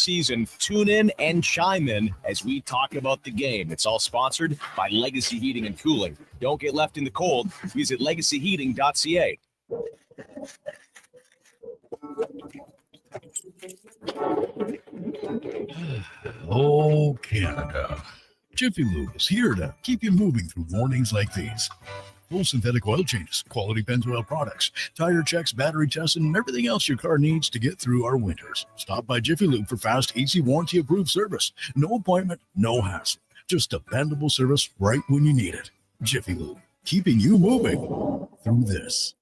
season. Tune in and chime in as we talk about the game. It's all sponsored by Legacy Heating and Cooling. Don't get left in the cold. Visit legacyheating.ca. Oh, Canada. Jiffy Lube is here to keep you moving through mornings like these. Full synthetic oil changes, quality Pennzoil products, tire checks, battery tests, and everything else your car needs to get through our winters. Stop by Jiffy Lube for fast, easy, warranty-approved service. No appointment, no hassle. Just dependable service right when you need it. Jiffy Lube, keeping you moving through this.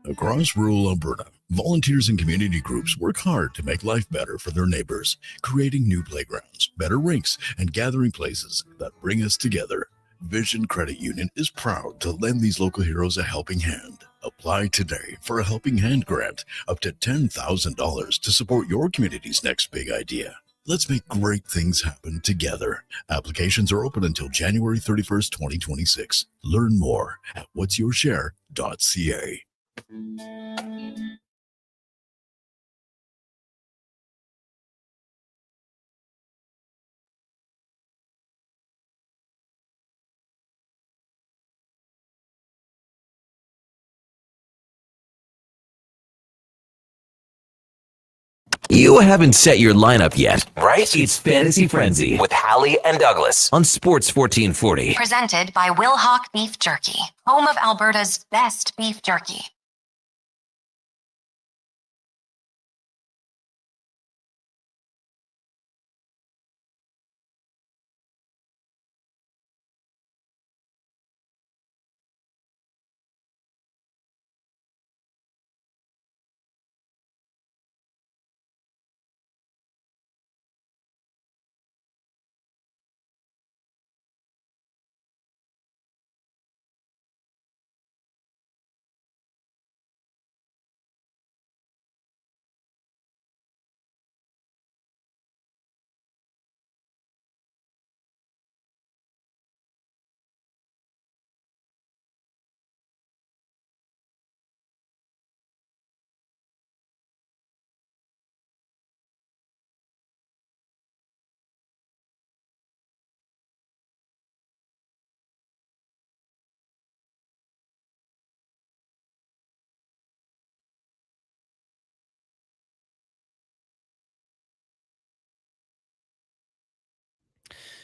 Across rural Alberta, volunteers and community groups work hard to make life better for their neighbors, creating new playgrounds, better rinks, and gathering places that bring us together. Vision Credit Union is proud to lend these local heroes a helping hand. Apply today for a Helping Hand grant up to $10,000 to support your community's next big idea. Let's make great things happen together. Applications are open until January 31st, 2026. Learn more at whatsyourshare.ca. You haven't set your lineup yet, right? It's Fantasy Frenzy with Halley and Douglas on Sports 1440. Presented by Wilhauk Beef Jerky, home of Alberta's best beef jerky.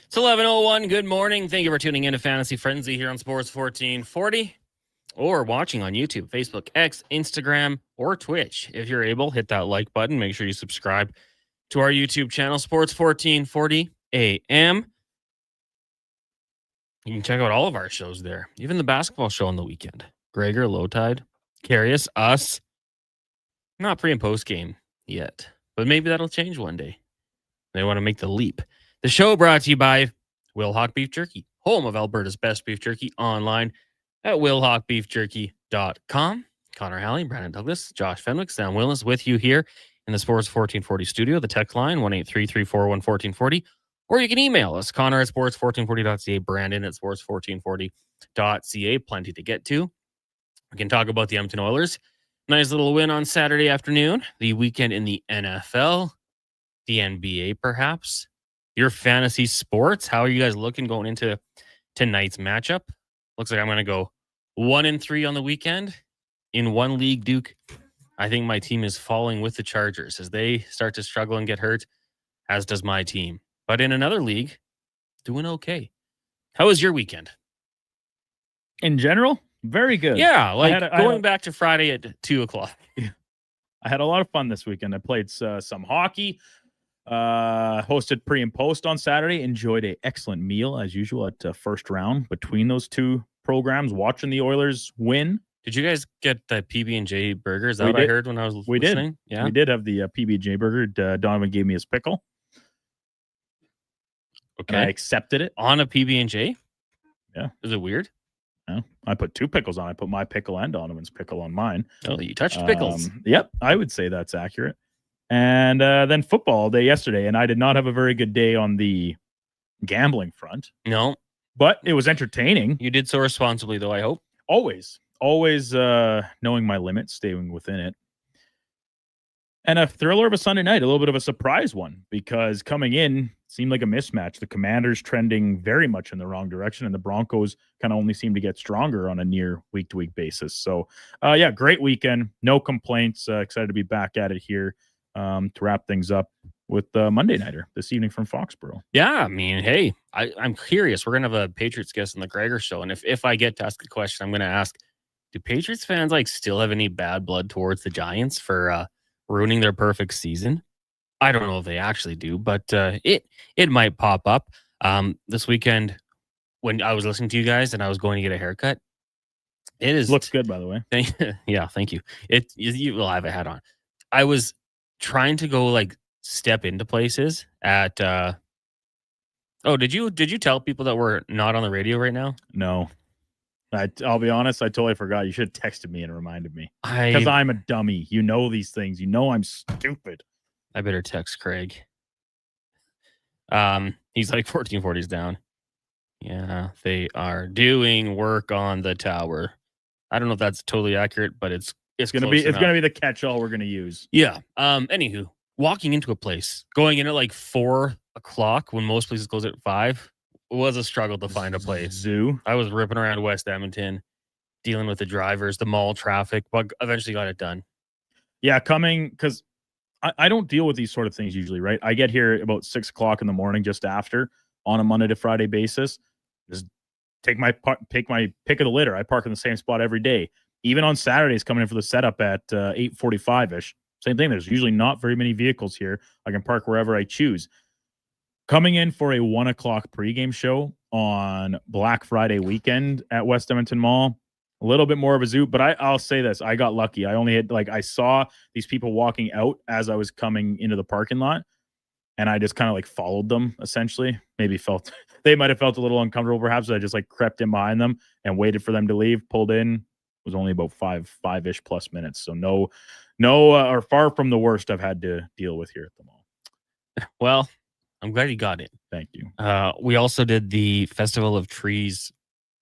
It's 11:01. Good morning. Thank you for tuning in to Fantasy Frenzy here on Sports 1440 or watching on YouTube, Facebook, X, Instagram, or Twitch. If you're able, hit that like button. Make sure you subscribe to our YouTube channel, Sports 1440 AM. You can check out all of our shows there, even the basketball show on the weekend. Gregor, Low Tide, Carius, us. Not pre and post game yet, but maybe that'll change one day. They want to make the leap. The show brought to you by Wilhauk Beef Jerky, home of Alberta's best beef jerky, online at wilhaukbeefjerky.com. Connor Halley, Brandon Douglas, Josh Fenwick, Sam Willis with you here in the Sports 1440 studio. The text line, 1-833-401-1440. Or you can email us, Connor at sports1440.ca, Brandon at sports1440.ca. Plenty to get to. We can talk about the Edmonton Oilers. Nice little win on Saturday afternoon. The weekend in the NFL, the NBA perhaps. Your fantasy sports, how are you guys looking going into tonight's matchup? Looks like I'm going to go 1-3 on the weekend. In one league, Duke, I think my team is falling with the Chargers as they start to struggle and get hurt, as does my team. But in another league, doing okay. How was your weekend? In general, very good. Yeah, going back to Friday at 2 o'clock. I had a lot of fun this weekend. I played some hockey. Hosted pre and post on Saturday. Enjoyed an excellent meal as usual at first round between those two programs. Watching the Oilers win. Did you guys get the PB&J burger? Is that what I heard when I was listening? Yeah, we did have the PB&J burger. Donovan gave me his pickle. Okay, and I accepted it on a PB&J. Yeah, is it weird? No, I put two pickles on. I put my pickle and Donovan's pickle on mine. Oh, you touched pickles. Yep, I would say that's accurate. And then football all day yesterday, and I did not have a very good day on the gambling front. No. But it was entertaining. You did so responsibly, though, I hope. Always knowing my limits, staying within it. And a thriller of a Sunday night, a little bit of a surprise one, because coming in seemed like a mismatch. The Commanders trending very much in the wrong direction, and the Broncos kind of only seem to get stronger on a near week-to-week basis. So, yeah, great weekend. No complaints. Excited to be back at it here to wrap things up with Monday Nighter this evening from Foxborough. Yeah, I mean, hey, I'm curious. We're going to have a Patriots guest on the Gregor Show, and if I get to ask a question, I'm going to ask, do Patriots fans still have any bad blood towards the Giants for ruining their perfect season? I don't know if they actually do, but it might pop up. This weekend when I was listening to you guys and I was going to get a haircut, looks good, by the way. Yeah, thank you. Well, I have a hat on. I was trying to go step into places at did you tell people that we're not on the radio right now? No. I'll be honest, I totally forgot. You should have texted me and reminded me. Because I'm a dummy. You know these things. You know I'm stupid. I better text Craig. He's 1440's down. Yeah, they are doing work on the tower. I don't know if that's totally accurate, but it's gonna be the catch-all we're gonna use. Yeah. Anywho, walking into a place, going in at 4 o'clock when most places close at 5. It was a struggle to find a place. Zoo. I was ripping around West Edmonton, dealing with the drivers, the mall traffic, but eventually got it done. Yeah, because I don't deal with these sort of things usually, right? I get here about 6 o'clock in the morning, just after, on a Monday to Friday basis. Just take my pick of the litter. I park in the same spot every day. Even on Saturdays, coming in for the setup at 8:45-ish. Same thing. There's usually not very many vehicles here. I can park wherever I choose. Coming in for a 1 o'clock pregame show on Black Friday weekend at West Edmonton Mall, a little bit more of a zoo, but I'll say this. I got lucky. I only had, I saw these people walking out as I was coming into the parking lot, and I just kind of followed them, essentially. Maybe they might have felt a little uncomfortable, perhaps. So I just crept in behind them and waited for them to leave, pulled in. It was only about five-ish plus minutes. So no, or far from the worst I've had to deal with here at the mall. Well, I'm glad you got it. Thank you. We also did the Festival of Trees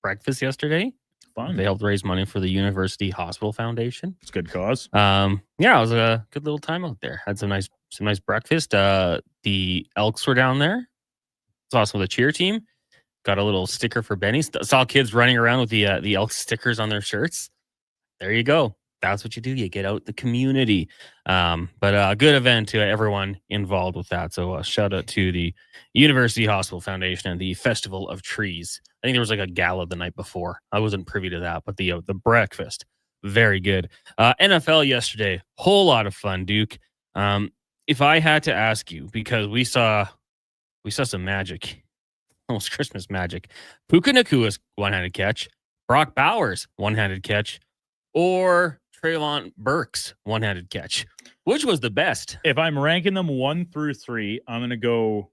breakfast yesterday. Fun. They helped raise money for the University Hospital Foundation. It's a good cause. Yeah, it was a good little time out there. Had some nice breakfast. The Elks were down there. Saw some of the cheer team. Got a little sticker for Benny. Saw kids running around with the Elks stickers on their shirts. There you go. That's what you do. You get out the community. But a good event to everyone involved with that. So shout out to the University Hospital Foundation and the Festival of Trees. I think there was a gala the night before. I wasn't privy to that, but the breakfast, very good. NFL yesterday, whole lot of fun, Duke. If I had to ask you, because we saw some magic, almost Christmas magic. Puka Nakua's one-handed catch, Brock Bowers one-handed catch, or Treylon Burks one-handed catch. Which was the best? If I'm ranking them 1 through 3, I'm going to go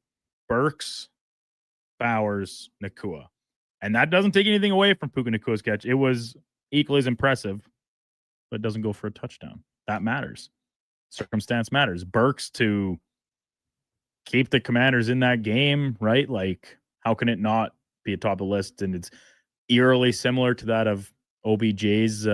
Burks, Bowers, Nakua. And that doesn't take anything away from Puka Nakua's catch. It was equally as impressive, but it doesn't go for a touchdown. That matters. Circumstance matters. Burks to keep the Commanders in that game, right? How can it not be atop of the list? And it's eerily similar to that of OBJ's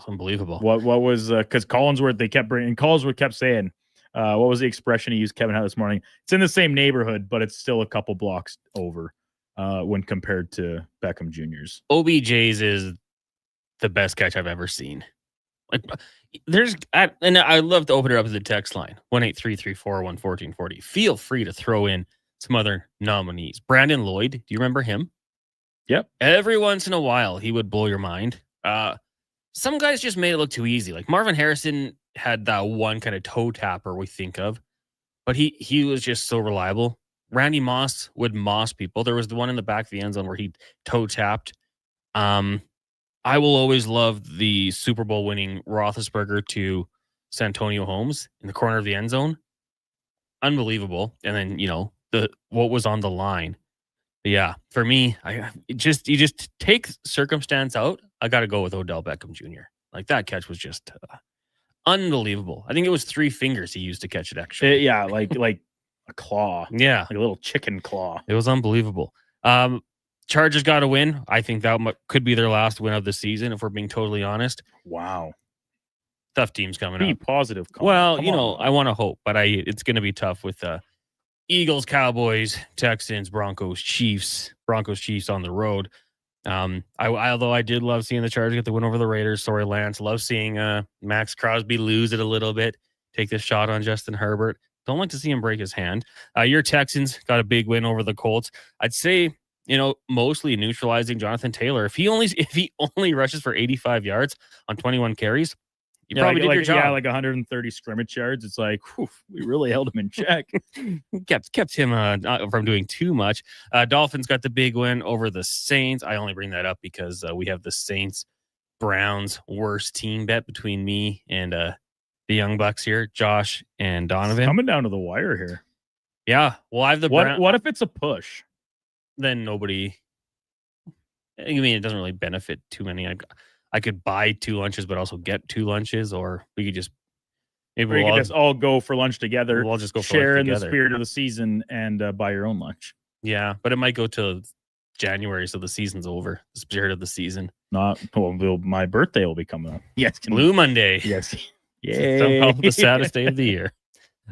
unbelievable. What was because Collinsworth kept saying, what was the expression he used? Kevin had this morning. It's in the same neighborhood, but it's still a couple blocks over when compared to Beckham Jr.'s. OBJ's is the best catch I've ever seen. And I love to open it up to the text line 1-833-401-1440. Feel free to throw in some other nominees. Brandon Lloyd, do you remember him? Yep. Every once in a while, he would blow your mind. Some guys just made it look too easy. Marvin Harrison had that one kind of toe tapper we think of, but he was just so reliable. Randy Moss would moss people. There was the one in the back of the end zone where he toe tapped. I will always love the Super Bowl winning Roethlisberger to Santonio Holmes in the corner of the end zone. Unbelievable. And then, what was on the line. But yeah, for me, you just take circumstance out. I got to go with Odell Beckham Jr. That catch was just unbelievable. I think it was 3 fingers he used to catch it, actually. Yeah, like a claw. Yeah. Like a little chicken claw. It was unbelievable. Chargers got a win. I think that could be their last win of the season, if we're being totally honest. Wow. tough teams coming Be up. positive. Connor. Well, Come you know, on. I want to hope, but it's going to be tough with Eagles, Cowboys, Texans, Broncos, Chiefs on the road. Although I did love seeing the Chargers get the win over the Raiders. Sorry, Lance. Love seeing Max Crosby lose it a little bit. Take the shot on Justin Herbert. Don't like to see him break his hand. Your Texans got a big win over the Colts. I'd say, mostly neutralizing Jonathan Taylor. If he only rushes for 85 yards on 21 carries, you probably did your job. Yeah, like 130 scrimmage yards. It's like, whew, we really held him in check. kept him from doing too much. Dolphins got the big win over the Saints. I only bring that up because we have the Saints Browns worst team bet between me and the young bucks here, Josh and Donovan. It's coming down to the wire here. Yeah, well, I have the what if it's a push? Then nobody. I mean, it doesn't really benefit too many. I could buy 2 lunches, but also get 2 lunches, or we could just maybe we could just all go for lunch together. We'll just go share in the spirit of the season and buy your own lunch. Yeah, but it might go till January, so the season's over. The spirit of the season. My birthday will be coming up. Yes, Blue Monday. Yes, yeah. Somehow the saddest day of the year.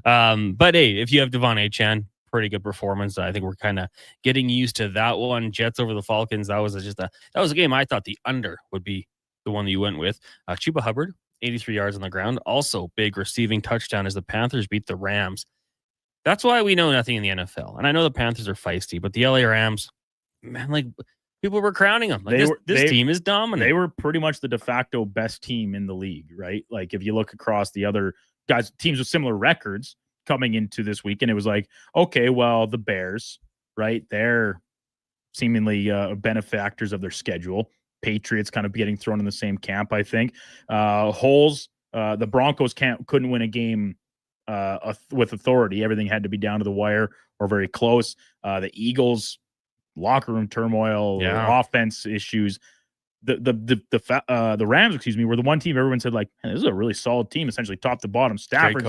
But hey, if you have Devon Achane, pretty good performance. I think we're kind of getting used to that one. Jets over the Falcons. That was a game I thought the under would be the one that you went with. Chuba Hubbard, 83 yards on the ground. Also big receiving touchdown as the Panthers beat the Rams. That's why we know nothing in the NFL. And I know the Panthers are feisty, but the LA Rams, man, like people were crowning them. Like this team is dominant. They were pretty much the de facto best team in the league, right? Like if you look across the other guys, teams with similar records coming into this week, and it was like, okay, well, the Bears, right? They're seemingly benefactors of their schedule. Patriots kind of getting thrown in the same camp, I think. The Broncos couldn't win a game with authority. Everything had to be down to the wire or very close. The Eagles, locker room turmoil, offense issues. The Rams, were the one team everyone said, like, this is a really solid team, essentially top to bottom. Stafford's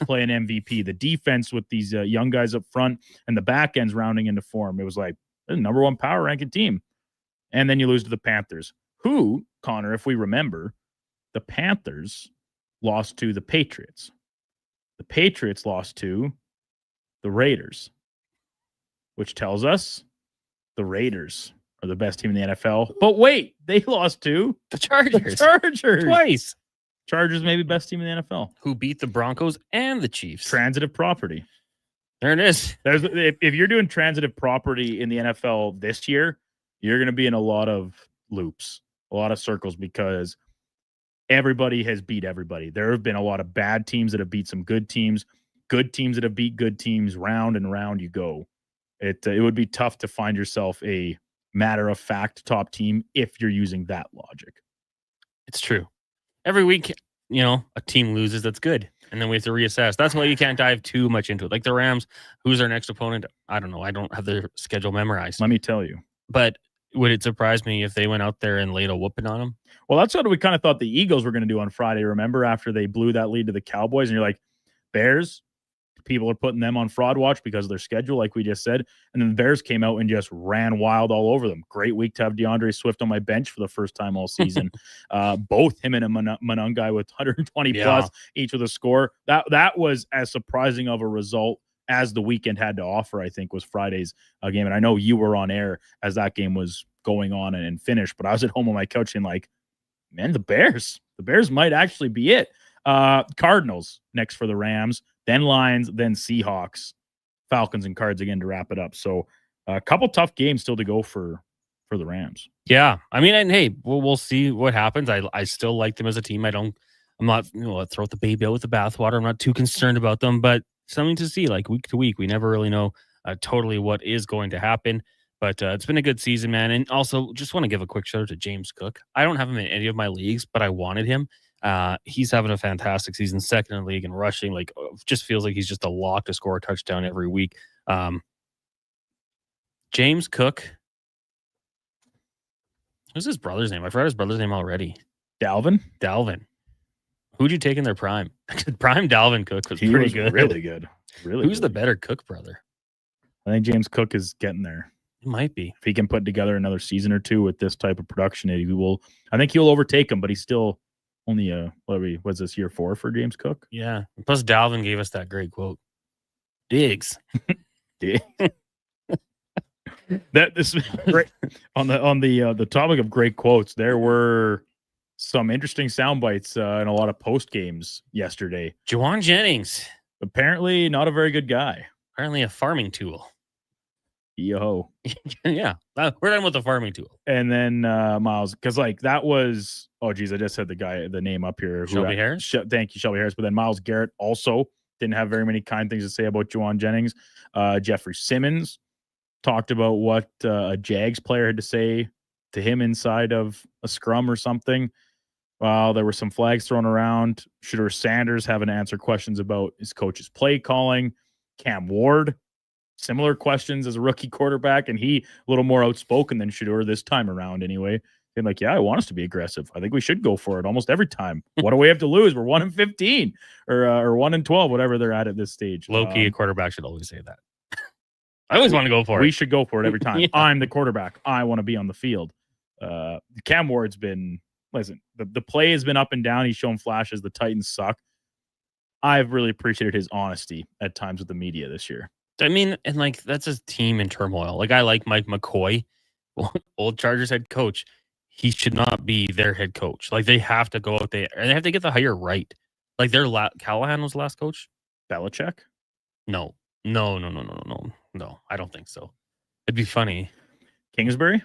playing MVP. The defense with these young guys up front and the back end's rounding into form. It was like the number one power ranking team. And then you lose to the Panthers, who, Connor, if we remember, the Panthers lost to the Patriots. The Patriots lost to the Raiders, which tells us the Raiders are the best team in the NFL. But wait, they lost to the Chargers. Twice. Chargers maybe best team in the NFL. Who beat the Broncos and the Chiefs. Transitive property. There it is. If you're doing transitive property in the NFL this year, you're going to be in a lot of loops, a lot of circles, because everybody has beat everybody. There have been a lot of bad teams that have beat some good teams that have beat good teams. Round and round you go. It would be tough to find yourself a matter-of-fact top team if you're using that logic. It's true. Every week, a team loses that's good, and then we have to reassess. That's why you can't dive too much into it. Like the Rams, who's their next opponent? I don't know. I don't have their schedule memorized. Let me tell you. But would it surprise me if they went out there and laid a whooping on them? Well, that's what we kind of thought the Eagles were going to do on Friday. Remember, after they blew that lead to the Cowboys, and you're like, Bears, people are putting them on fraud watch because of their schedule, like we just said. And then the Bears came out and just ran wild all over them. Great week to have DeAndre Swift on my bench for the first time all season. Both him and a Monungai with 120 plus, each with a score. That was as surprising of a result as the weekend had to offer, I think, was Friday's game. And I know you were on air as that game was going on and finished, but I was at home on my couch and like, man, the Bears might actually be it. Cardinals next for the Rams, then Lions, then Seahawks, Falcons, and Cards again to wrap it up. So a couple tough games still to go for the Rams. Yeah. I mean, and hey, we'll see what happens. I still like them as a team. I'm not, throw out the baby out with the bathwater. I'm not too concerned about them, but something to see like week to week. We never really know totally what is going to happen, but it's been a good season, man. And also just want to give a quick shout out to James Cook. I don't have him in any of my leagues, but I wanted him. He's having a fantastic season, second in the league in rushing. Like, just feels like he's just a lock to score a touchdown every week. James Cook. What's his brother's name? I forgot his brother's name already. Dalvin. Who'd you take in their prime? Prime Dalvin Cook was pretty good. Really good. Who's the better Cook brother? I think James Cook is getting there. It might be. If he can put together another season or two with this type of production, I think he'll overtake him, but he's still Only was this year 4 for James Cook? Yeah. Plus Dalvin gave us that great quote. Diggs. That this great on the topic of great quotes. There were some interesting sound bites in a lot of post games yesterday. Juwan Jennings. Apparently not a very good guy. Apparently a farming tool. Yo. Yeah. We're done with the farming tool. And then Miles, because like that was, oh geez, I just had the name up here. Shelby Harris. Thank you, Shelby Harris. But then Myles Garrett also didn't have very many kind things to say about Juwan Jennings. Jeffrey Simmons talked about what a Jags player had to say to him inside of a scrum or something. While there were some flags thrown around, Shedeur Sanders having to answer questions about his coach's play calling. Cam Ward, similar questions as a rookie quarterback, and he a little more outspoken than Shedeur this time around anyway. Being like, yeah, I want us to be aggressive. I think we should go for it almost every time. What do we have to lose? We're 1-15 or 1-12, whatever they're at this stage. Low key, a quarterback should always say that. I always want to go for it. We should go for it every time. Yeah. I'm the quarterback. I want to be on the field. Cam Ward's been, listen, the play has been up and down. He's shown flashes. The Titans suck. I've really appreciated his honesty at times with the media this year. I mean, and like that's a team in turmoil. Like I like Mike McCoy, old Chargers head coach. He should not be their head coach. Like they have to go out there and they have to get the hire right. Like Callahan was the last coach. Belichick? No. I don't think so. It'd be funny. Kingsbury?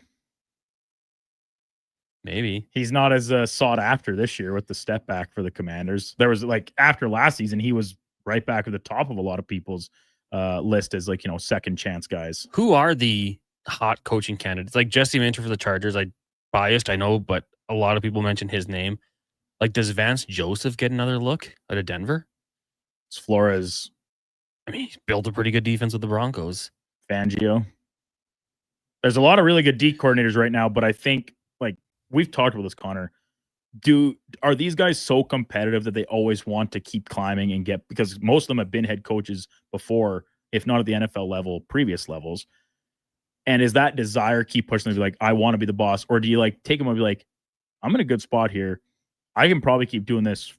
Maybe. He's not as sought after this year with the step back for the Commanders. There was like after last season, he was right back at the top of a lot of people's list as like, second chance guys. Who are the hot coaching candidates? Like Jesse Minter for the Chargers. Biased, I know, but a lot of people mention his name. Like, does Vance Joseph get another look out of Denver? It's Flores. I mean, he's built a pretty good defense with the Broncos. Fangio. There's a lot of really good D coordinators right now, but I think like we've talked about this, Connor. Are these guys so competitive that they always want to keep climbing and get, because most of them have been head coaches before, if not at the NFL level, previous levels. And is that desire keep pushing them to be like, I want to be the boss? Or do you like take them and be like, I'm in a good spot here. I can probably keep doing this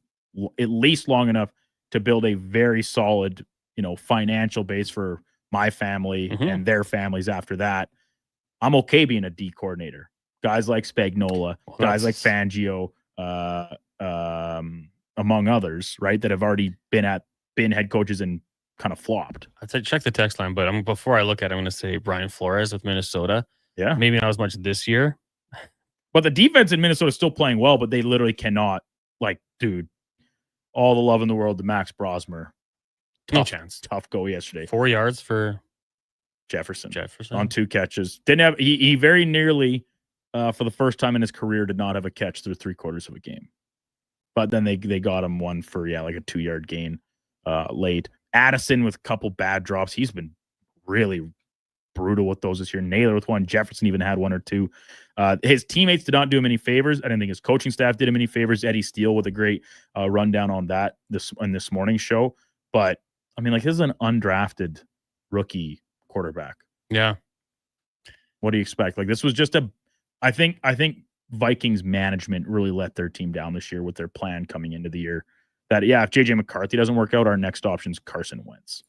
at least long enough to build a very solid, financial base for my family and their families after that. I'm okay being a D coordinator. Guys like Spagnuolo, guys like Fangio, among others, right? That have already been head coaches and kind of flopped. I'd say check the text line, but before I look at it, I'm going to say Brian Flores with Minnesota. Yeah. Maybe not as much this year. But the defense in Minnesota is still playing well, but they literally cannot, like, dude, all the love in the world to Max Brosmer. No chance. Tough go yesterday. 4 yards for Jefferson on 2 catches. Didn't have he very nearly for the first time in his career did not have a catch through 3/4 of a game. But then they got him one for like a 2-yard gain late. Addison with a couple bad drops. He's been really brutal with those this year. Naylor with one. Jefferson even had one or two. His teammates did not do him any favors. I didn't think his coaching staff did him any favors. Eddie Steele with a great rundown on that this morning's show. But I mean, like, this is an undrafted rookie quarterback. Yeah. What do you expect? Like, this was just I think Vikings management really let their team down this year with their plan coming into the year. That, if JJ McCarthy doesn't work out, our next option is Carson Wentz.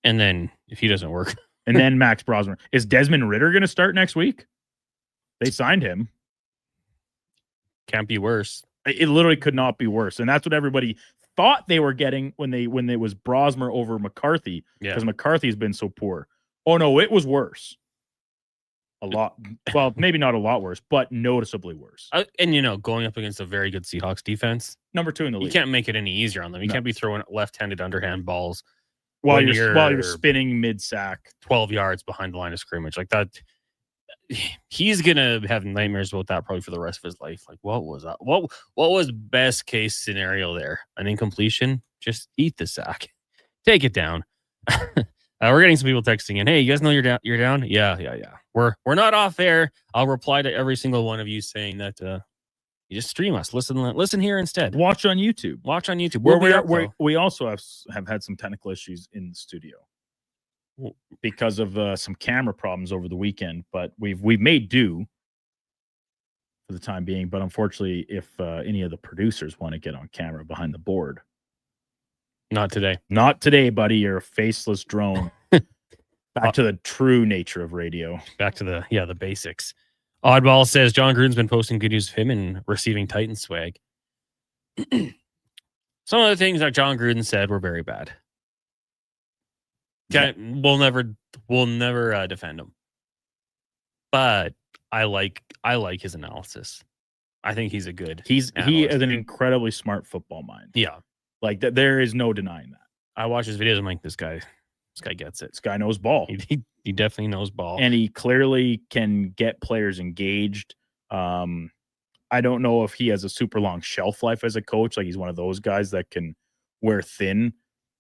And then if he doesn't work. And then Max Brosmer. Is Desmond Ridder going to start next week? They signed him. Can't be worse. It literally could not be worse. And that's what everybody thought they were getting when it was Brosmer over McCarthy, because McCarthy's been so poor. Oh, no, it was worse. A lot. Well, maybe not a lot worse, but noticeably worse. And, going up against a very good Seahawks defense. Number 2 in the league. You can't make it any easier on them. You can't be throwing left-handed underhand balls while you're spinning mid-sack 12 yards behind the line of scrimmage. Like that, he's going to have nightmares about that probably for the rest of his life. Like, what was that? What was best case scenario there? An incompletion? Just eat the sack. Take it down. We're getting some people texting in. Hey, you guys know you're down? You're down? Yeah. We're not off air. I'll reply to every single one of you saying that you just stream us. Listen here instead. Watch on YouTube. We also have had some technical issues in the studio because of some camera problems over the weekend, but we've made do for the time being. But unfortunately, if any of the producers want to get on camera behind the board, Not today. not today, buddy. You're a faceless drone. Back to the true nature of radio. Back to the basics. Oddball says John Gruden's been posting good news of him and receiving Titan swag. Some of the things that John Gruden said were very bad. Okay, we'll never defend him, but I like his analysis. I think he's a good. He is an incredibly smart football mind. Yeah, like there is no denying that. I watch his videos. I'm like, this guy gets it. This guy knows ball. He definitely knows ball, and he clearly can get players engaged. I don't know if he has a super long shelf life as a coach. Like he's one of those guys that can wear thin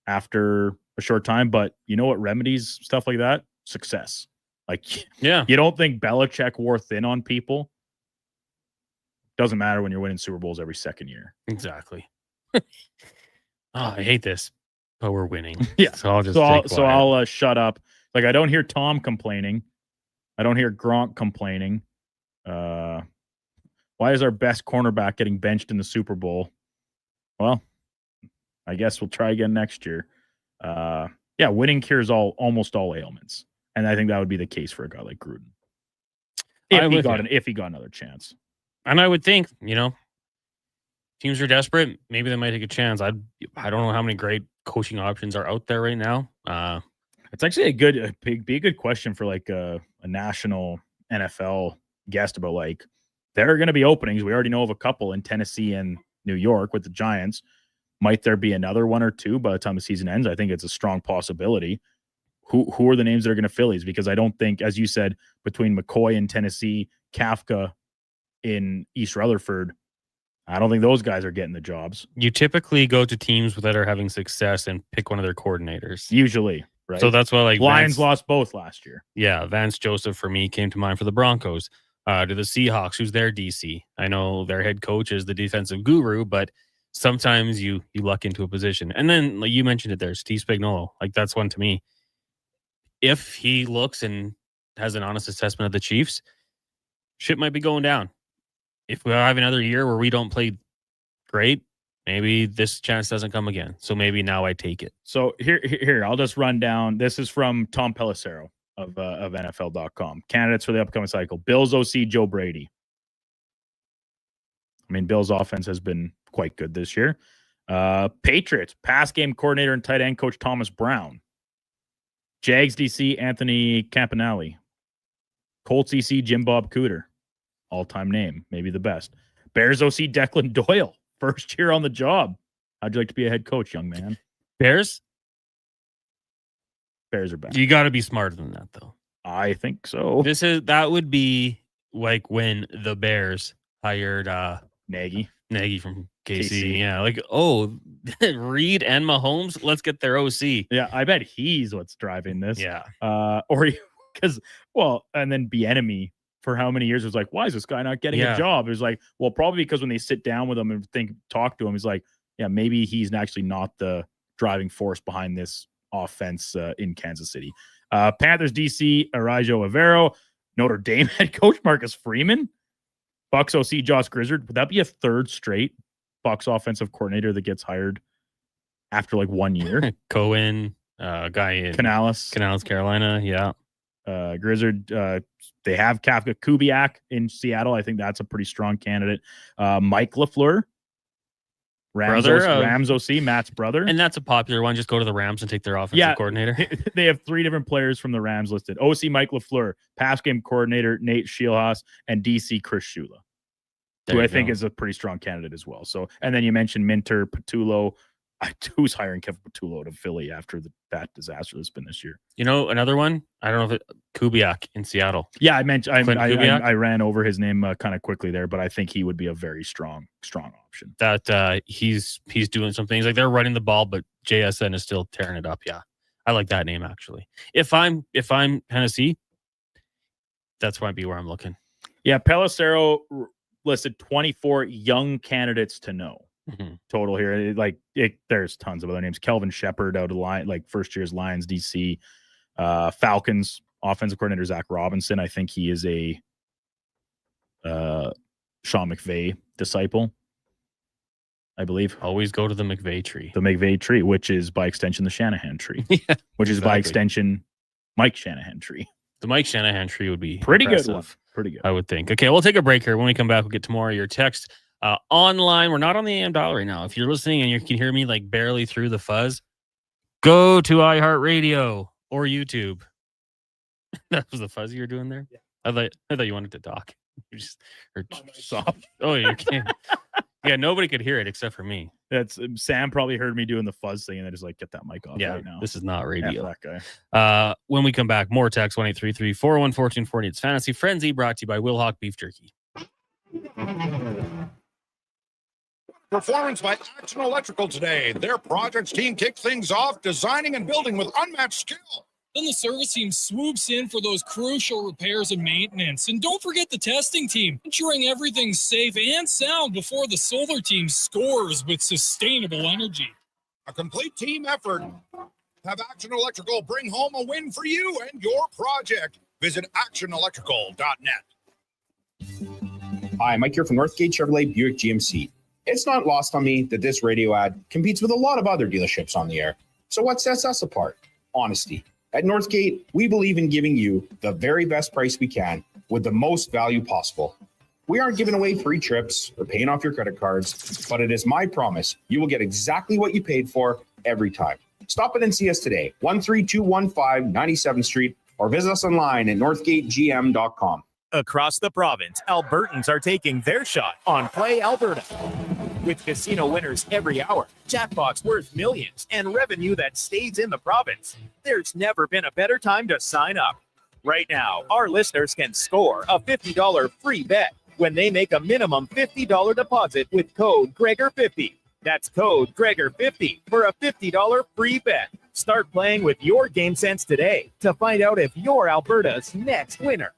after a short time. But you know what remedies stuff like that? Success. Like, yeah, you don't think Belichick wore thin on people? Doesn't matter when you're winning Super Bowls every second year. Exactly. I hate this, but we're winning. Yeah. So I'll just I'll shut up. Like I don't hear Tom complaining. I don't hear Gronk complaining. Why is our best cornerback getting benched in the Super Bowl? Well, I guess we'll try again next year. Winning cures almost all ailments. And I think that would be the case for a guy like Gruden. If he got another chance. And I would think, teams are desperate. Maybe they might take a chance. I don't know how many great coaching options are out there right now. It's actually a good question for like a national NFL guest about like, there are going to be openings. We already know of a couple in Tennessee and New York with the Giants. Might there be another one or two by the time the season ends? I think it's a strong possibility. Who are the names that are going to fill these? Because I don't think, as you said, between McCoy in Tennessee, Kafka in East Rutherford, I don't think those guys are getting the jobs. You typically go to teams that are having success and pick one of their coordinators. Usually, right? So that's why Lions lost both last year. Yeah, Vance Joseph for me came to mind for the Broncos. To the Seahawks, who's their DC. I know their head coach is the defensive guru, but sometimes you luck into a position. And then, like you mentioned it there, Steve Spagnuolo. Like, that's one to me. If he looks and has an honest assessment of the Chiefs, shit might be going down. If we have another year where we don't play great, maybe this chance doesn't come again. So maybe now I take it. So here, I'll just run down. This is from Tom Pelissero of NFL.com. Candidates for the upcoming cycle. Bills OC Joe Brady. I mean, Bills offense has been quite good this year. Patriots pass game coordinator and tight end coach Thomas Brown. Jags DC Anthony Campanelli. Colts EC Jim Bob Cooter. All-time name, maybe the best. Bears OC Declan Doyle. First year on the job. How'd you like to be a head coach, young man? Bears are back. You got to be smarter than that, though. I think so. That would be like when the Bears hired Nagy from KC. Yeah, like, oh, Reed and Mahomes, let's get their OC. Yeah, I bet he's what's driving this. Yeah. And then Bieniemy for how many years was like, why is this guy not getting a job? It was like, well, probably because when they sit down with him and talk to him, he's like, yeah, maybe he's actually not the driving force behind this offense in Kansas City. Panthers DC Arijo Avero, Notre Dame head coach Marcus Freeman, Bucks OC Josh Grizzard. Would that be a third straight Bucks offensive coordinator that gets hired after like 1 year? Cohen, guy in Canales, Carolina. Yeah. Grizzard. They have Kafka Kubiak in Seattle. I think that's a pretty strong candidate. Mike LaFleur. Rams OC, Matt's brother. And that's a popular one. Just go to the Rams and take their offensive coordinator. They have three different players from the Rams listed. OC Mike LaFleur, pass game coordinator Nate Scheelhaas, and DC Chris Shula, who I think is a pretty strong candidate as well. So, and then you mentioned Minter, Patullo. Who's hiring Kevin Patullo to Philly after that disaster that's been this year? You know, another one. I don't know if Kubiak in Seattle. Yeah, I ran over his name kind of quickly there, but I think he would be a very strong option. That he's doing some things like they're running the ball, but JSN is still tearing it up. Yeah, I like that name actually. If I'm Tennessee, that's might be where I'm looking. Yeah, Pelissero listed 24 young candidates to know. Mm-hmm. Total here. There's tons of other names. Kelvin Shepard out of first year's Lions DC. Falcons offensive coordinator Zach Robinson. I think he is a Sean McVay disciple, I believe. Always go to the McVay tree. The McVay tree, which is by extension the Shanahan tree, Yeah, which is by exactly. extension Mike Shanahan tree. The Mike Shanahan tree would be Pretty impressive, good one. Pretty good. I would think. Okay, we'll take a break here. When we come back, we'll get to more of your text. Online, we're not on the AM dial right now. If you're listening and you can hear me like barely through the fuzz, go to iHeartRadio or YouTube. That was the fuzz you were doing there? Yeah. I thought you wanted to talk. You just soft. Oh, you can. Yeah, nobody could hear it except for me. That's Sam probably heard me doing the fuzz thing and I just like get that mic off right now. This is not radio. F that guy. When we come back, more text 1-833-401-1440. It's Fantasy Frenzy, brought to you by Wilhock Beef Jerky. Performance by Action Electrical today. Their projects team kicked things off, designing and building with unmatched skill. Then the service team swoops in for those crucial repairs and maintenance. And don't forget the testing team, ensuring everything's safe and sound before the solar team scores with sustainable energy. A complete team effort. Have Action Electrical bring home a win for you and your project. Visit actionelectrical.net. Hi, Mike here from Northgate Chevrolet Buick GMC. It's not lost on me that this radio ad competes with a lot of other dealerships on the air. So what sets us apart? Honesty. At Northgate, we believe in giving you the very best price we can with the most value possible. We aren't giving away free trips or paying off your credit cards, but it is my promise you will get exactly what you paid for every time. Stop in and see us today, 13215 97th Street, or visit us online at northgategm.com. Across the province, Albertans are taking their shot on Play Alberta. With casino winners every hour, jackpots worth millions, and revenue that stays in the province, there's never been a better time to sign up. Right now, our listeners can score a $50 free bet when they make a minimum $50 deposit with code Gregor50. That's code Gregor50 for a $50 free bet. Start playing with your game sense today to find out if you're Alberta's next winner.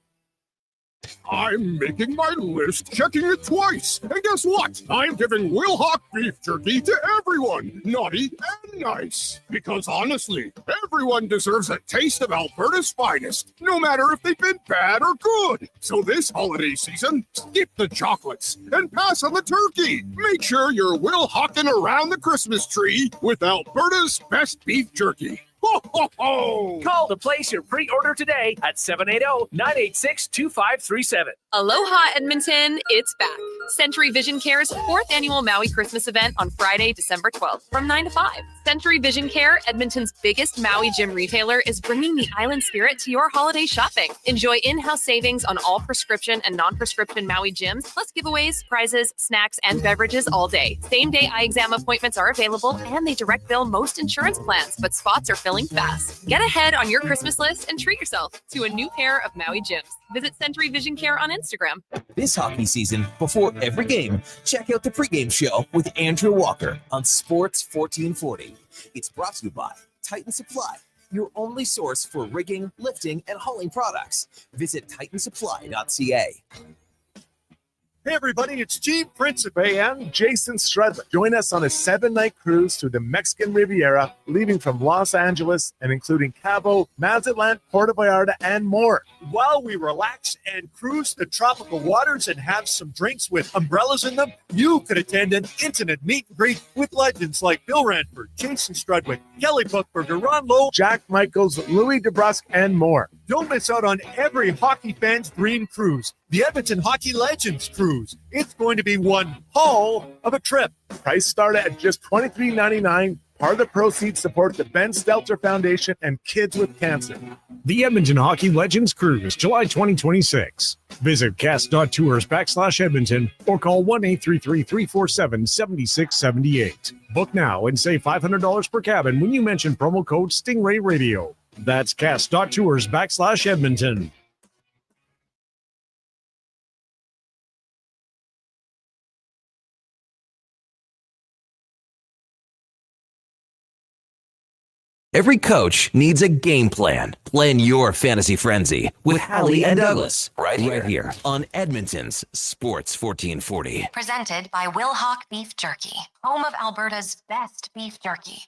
I'm making my list, checking it twice. And guess what? I'm giving Wilhock Beef Jerky to everyone, naughty and nice. Because honestly, everyone deserves a taste of Alberta's finest, no matter if they've been bad or good. So this holiday season, skip the chocolates and pass on the turkey. Make sure you're Wilhocking around the Christmas tree with Alberta's best beef jerky. Ho, ho, ho! Call to place your pre-order today at 780-986-2537. Aloha, Edmonton. It's back. Century Vision Care's 4th annual Maui Christmas event on Friday, December 12th from 9 to 5. Century Vision Care, Edmonton's biggest Maui gym retailer, is bringing the island spirit to your holiday shopping. Enjoy in-house savings on all prescription and non-prescription Maui gyms, plus giveaways, prizes, snacks, and beverages all day. Same-day eye exam appointments are available, and they direct bill most insurance plans, but spots are filling fast. Get ahead on your Christmas list and treat yourself to a new pair of Maui gyms. Visit Century Vision Care on Instagram. This hockey season, before every game, check out the pregame show with Andrew Walker on Sports 1440. It's brought to you by Titan Supply, your only source for rigging, lifting, and hauling products. Visit titansupply.ca. Hey everybody, it's Chief Principe and Jason Stradler. Join us on a 7-night cruise through the Mexican Riviera, leaving from Los Angeles and including Cabo, Mazatlan, Puerto Vallarta, and more. While we relax and cruise the tropical waters and have some drinks with umbrellas in them, you could attend an intimate meet and greet with legends like Bill Ranford, Jason Strudwick, Kelly Buchberger, Ron Lowe, Jack Michaels, Louis DeBrusque, and more. Don't miss out on every hockey fan's dream cruise, the Edmonton Hockey Legends Cruise. It's going to be one hell of a trip. Price start at just $23.99. Part of the proceeds support the Ben Stelter Foundation and Kids with Cancer. The Edmonton Hockey Legends Cruise, July 2026. Visit cast.tours/Edmonton or call 1-833-347-7678. Book now and save $500 per cabin when you mention promo code Stingray Radio. That's cast.tours/Edmonton. Every coach needs a game plan. Plan your fantasy frenzy with Halley and Douglas right here on Edmonton's Sports 1440. Presented by Wilhock Beef Jerky, home of Alberta's best beef jerky.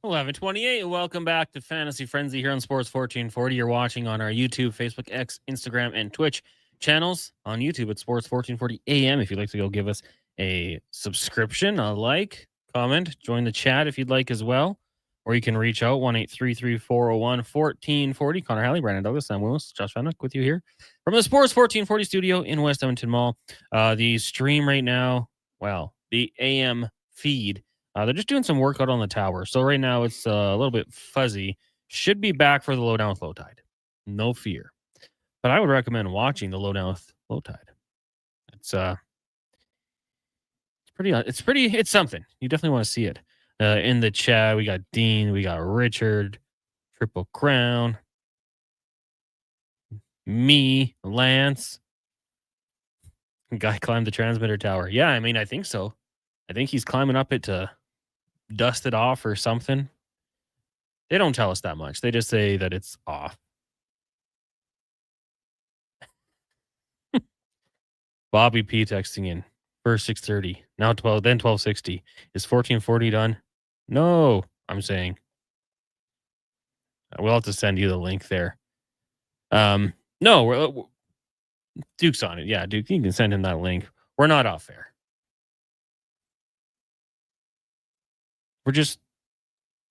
11:28. Welcome back to Fantasy Frenzy here on Sports 1440. You're watching on our YouTube, Facebook, X, Instagram, and Twitch channels. On YouTube at Sports 1440 AM. If you'd like to go give us a subscription, a like, comment, join the chat if you'd like as well. Or you can reach out 1-833-401-1440. Connor Halley, Brandon Douglas, Sam Willis, Josh Fenwick with you here from the Sports 1440 studio in West Edmonton Mall. The stream right now, well, the AM feed. They're just doing some work out on the tower. So right now it's a little bit fuzzy. Should be back for the Lowdown with Low Tide. No fear. But I would recommend watching the Lowdown with Low Tide. It's something. You definitely want to see it. In the chat, we got Dean, we got Richard, Triple Crown, me, Lance. Guy climbed the transmitter tower. Yeah, I mean, I think so. I think he's climbing up it to dust it off or something. They don't tell us that much. They just say that it's off. Bobby P texting in. First 6:30. Now 12, then 12:60. Is 1440 done? No, I'm saying. We'll have to send you the link there. No, Duke's on it. Yeah, Duke, you can send him that link. We're not off air. We're just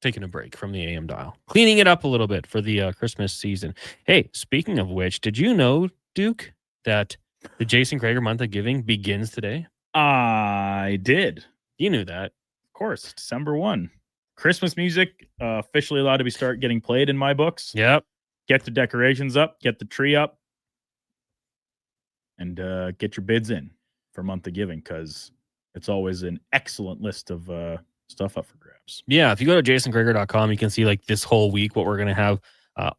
taking a break from the AM dial, cleaning it up a little bit for the Christmas season. Hey, speaking of which, did you know, Duke, that the Jason Krager month of giving begins today? I did. You knew that. Of course, December 1. Christmas music officially allowed to start getting played in my books. Yep. Get the decorations up, get the tree up, and get your bids in for month of giving, because it's always an excellent list of stuff up for grabs. Yeah, if you go to jasonkrager.com, you can see like this whole week what we're going to have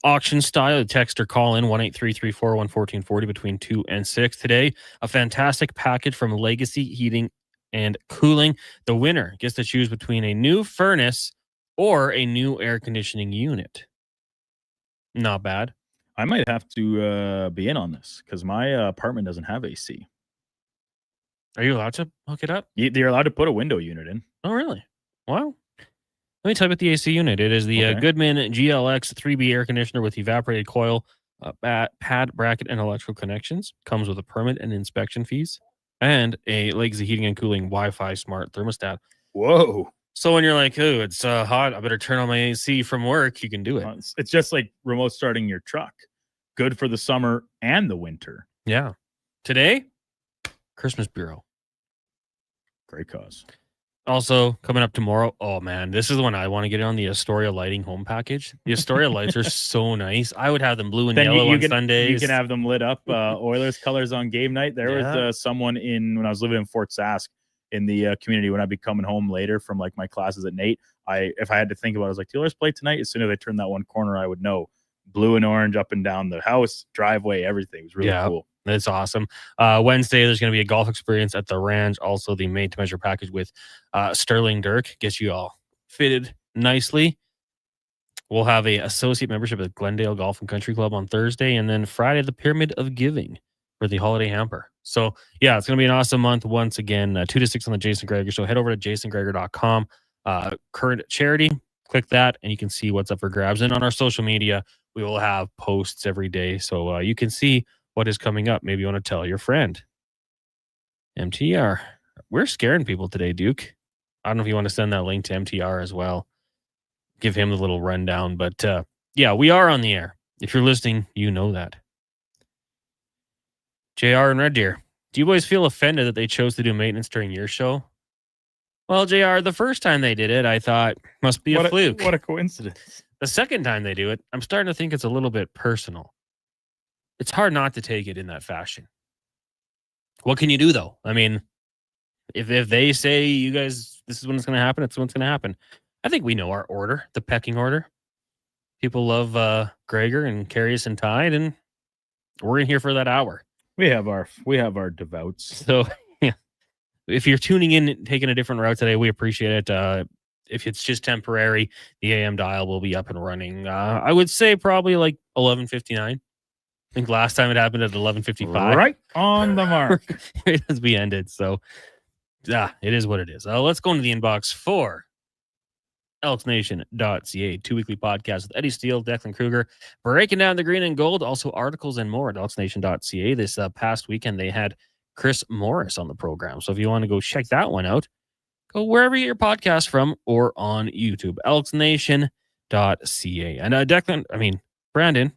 auction style. Text or call in 1-833-401-1440 between 2 and 6 today. A fantastic package from Legacy Heating and Cooling. The winner gets to choose between a new furnace or a new air conditioning unit. Not bad. I might have to be in on this because my apartment doesn't have AC. Are you allowed to hook it up? You're allowed to put a window unit in. Oh, really? Wow. Let me tell you about the AC unit. It is the Goodman GLX 3B air conditioner with evaporated coil, pad, bracket, and electrical connections. Comes with a permit and inspection fees, and a Legacy Heating and Cooling Wi-Fi smart thermostat. Whoa. So when you're like, oh, it's hot, I better turn on my AC from work, you can do it. It's just like remote starting your truck. Good for the summer and the winter. Yeah. Today, Christmas Bureau. Great cause. Also, coming up tomorrow, oh man, this is the one I want to get on, the Astoria Lighting Home Package. The Astoria lights are so nice. I would have them blue and yellow on Sundays. You can have them lit up Oilers colors on game night. There was someone when I was living in Fort Sask in the community, when I'd be coming home later from like my classes at Nate, if I had to think about it, I was like, the Oilers play tonight. As soon as I turned that one corner, I would know. Blue and orange up and down the house, driveway, everything. It was really cool. That's awesome. Wednesday, there's going to be a golf experience at the ranch. Also, the made to measure package with Sterling Dirk gets you all fitted nicely. We'll have a associate membership at Glendale Golf and Country Club on Thursday. And then Friday, the Pyramid of Giving for the holiday hamper. So, yeah, it's going to be an awesome month once again. 2 to 6 on the Jason Greger Show. Head over to jasongreger.com. Current charity. Click that, and you can see what's up for grabs. And on our social media, we will have posts every day. So you can see what is coming up. Maybe you want to tell your friend. MTR. We're scaring people today, Duke. I don't know if you want to send that link to MTR as well. Give him the little rundown. But yeah, we are on the air. If you're listening, you know that. JR and Red Deer, do you boys feel offended that they chose to do maintenance during your show? Well, JR, the first time they did it, I thought must be a fluke. What a coincidence. The second time they do it, I'm starting to think it's a little bit personal. It's hard not to take it in that fashion. What can you do, though? I mean, if they say, you guys, this is when it's going to happen, it's when it's going to happen. I think we know our order, the pecking order. People love Greger and Carius and Tide, and we're in here for that hour. We have our devouts. So, yeah. If you're tuning in, taking a different route today, we appreciate it. If it's just temporary, the AM dial will be up and running. I would say probably like 11:59. I think last time it happened at 11:55. Right on the mark. As we ended. So, yeah, it is what it is. Let's go into the inbox for elksnation.ca, 2 weekly podcasts with Eddie Steele, Declan Kruger, breaking down the green and gold, also articles and more at elksnation.ca. This past weekend, they had Chris Morris on the program. So if you want to go check that one out, go wherever you get your podcast from or on YouTube, elksnation.ca. And Brandon,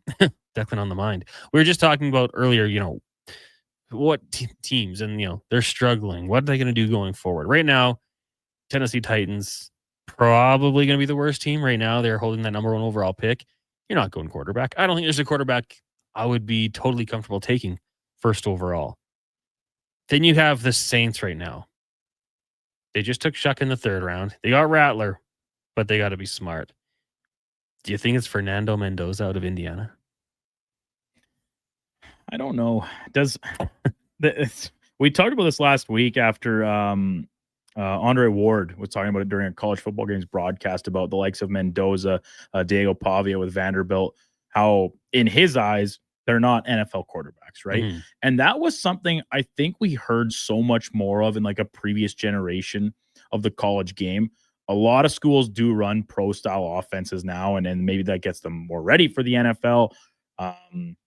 Declan on the mind. We were just talking about earlier, what teams and, they're struggling. What are they going to do going forward? Right now, Tennessee Titans probably going to be the worst team right now. They're holding that number 1 overall pick. You're not going quarterback. I don't think there's a quarterback I would be totally comfortable taking first overall. Then you have the Saints right now. They just took Shuck in the 3rd round. They got Rattler, but they got to be smart. Do you think it's Fernando Mendoza out of Indiana? I don't know. We talked about this last week after Andre Ward was talking about it during a college football games broadcast about the likes of Mendoza, Diego Pavia with Vanderbilt, how in his eyes, they're not NFL quarterbacks, right? Mm-hmm. And that was something I think we heard so much more of in like a previous generation of the college game. A lot of schools do run pro-style offenses now, and maybe that gets them more ready for the NFL. A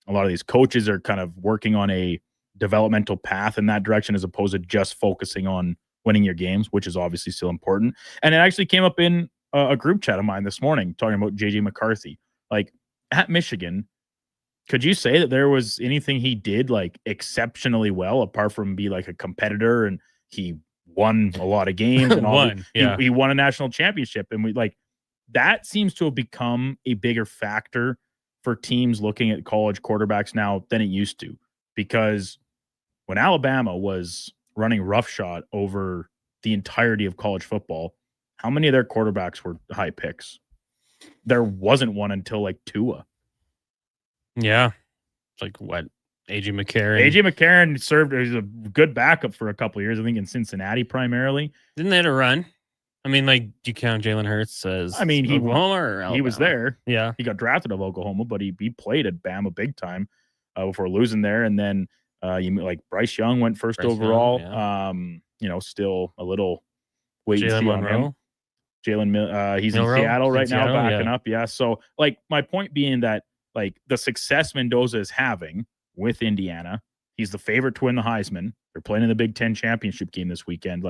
lot of these coaches are kind of working on a developmental path in that direction as opposed to just focusing on winning your games, which is obviously still important. And it actually came up in a group chat of mine this morning talking about J.J. McCarthy. Like, at Michigan, could you say that there was anything he did like exceptionally well apart from be like a competitor and he won a lot of games and he won a national championship? And that seems to have become a bigger factor for teams looking at college quarterbacks now than it used to, because when Alabama was running roughshod over the entirety of college football, how many of their quarterbacks were high picks? There wasn't one until like Tua. Yeah. It's like what? A.J. McCarron. A.J. McCarron served as a good backup for a couple of years, I think in Cincinnati primarily. Didn't they have a run? I mean, like, do you count Jalen Hurts as Oklahoma or Alabama? He was there. Yeah. He got drafted of Oklahoma, but he played at Bama big time before losing there. And then Bryce Young went first overall. Young, yeah. Still a little wait and see on him. He's Milroe, in Seattle right now, Seattle, backing up. Yeah. So my point being that the success Mendoza is having with Indiana, he's the favorite to win the Heisman. They're playing in the Big Ten championship game this weekend.